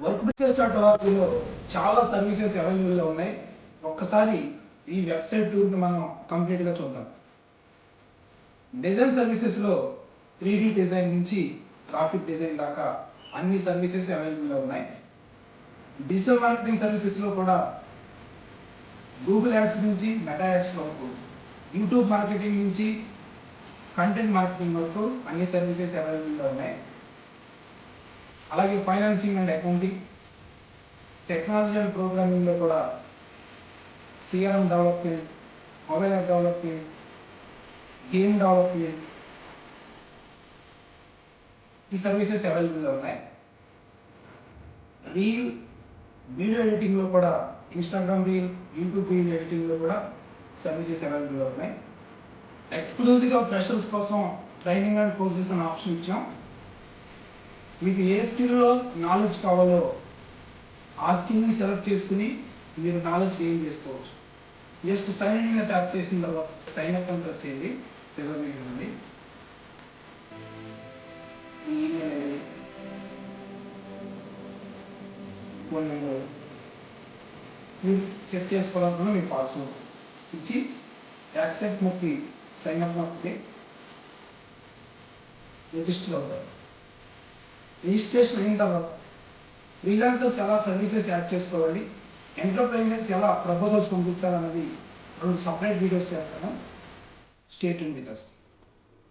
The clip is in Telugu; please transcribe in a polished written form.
వర్క్ బిజినెస్.org చాలా సర్వీసెస్ అవైలబుల్గా ఉన్నాయి. ఒక్కసారి ఈ వెబ్సైట్ టూర్ని మనం కంప్లీట్గా చూద్దాం. డిజైన్ సర్వీసెస్లో 3D డిజైన్ నుంచి గ్రాఫిక్ డిజైన్ దాకా అన్ని సర్వీసెస్ అవైలబుల్గా ఉన్నాయి. డిజిటల్ మార్కెటింగ్ సర్వీసెస్లో కూడా గూగుల్ యాడ్స్ నుంచి మెటా యాడ్స్ వరకు, యూట్యూబ్ మార్కెటింగ్ నుంచి కంటెంట్ మార్కెటింగ్ వరకు అన్ని సర్వీసెస్ అవైలబుల్గా ఉన్నాయి. అలాగే financing and accounting, technology and ప్రోగ్రామింగ్లో కూడా CRM development, mobile app development, game development ఈ సర్వీసెస్ అవైలబుల్గా ఉన్నాయి. రీల్ వీడియో ఎడిటింగ్లో కూడా ఇన్స్టాగ్రామ్ రీల్, యూట్యూబ్ రీల్ ఎడిటింగ్లో కూడా సర్వీసెస్ అవైలబుల్గా ఉన్నాయి. ఎక్స్క్లూజివ్గా ఫ్రెషర్స్ కోసం ట్రైనింగ్ అండ్ కోర్సెస్ అనే ఆప్షన్ ఇచ్చాం. మీకు ఏ స్కిల్లో నాలెడ్జ్ కావాలో ఆ స్కిల్ని సెలెక్ట్ చేసుకుని మీరు నాలెడ్జ్ గెయిన్ చేసుకోవచ్చు. జస్ట్ సైన్ ఇన్ మీద ట్యాప్ చేసిన తర్వాత సైన్ అప్ అని ప్రెస్ చేయండి. రిజర్వేషన్ ఉంది. ఈమెయిల్ ఐడి, ఫోన్ నెంబర్ మీరు సెట్ చేసుకోవాలనుకున్న మీ పాస్వర్డ్ ఇచ్చి యాక్సెప్ట్ నొక్కి సైన్ అప్ నొక్కి రిజిస్టర్ అవుతారు. రిజిస్ట్రేషన్ అయిన తర్వాత ఫ్రీలాన్సర్స్ ఎలా సర్వీసెస్ యాడ్ చేసుకోవాలి, ఎంటర్ప్రైనర్స్ ఎలా ప్రపోజల్స్ పంపించాలన్నది 2 సపరేట్ వీడియోస్ చేస్తాను. Stay tune with us.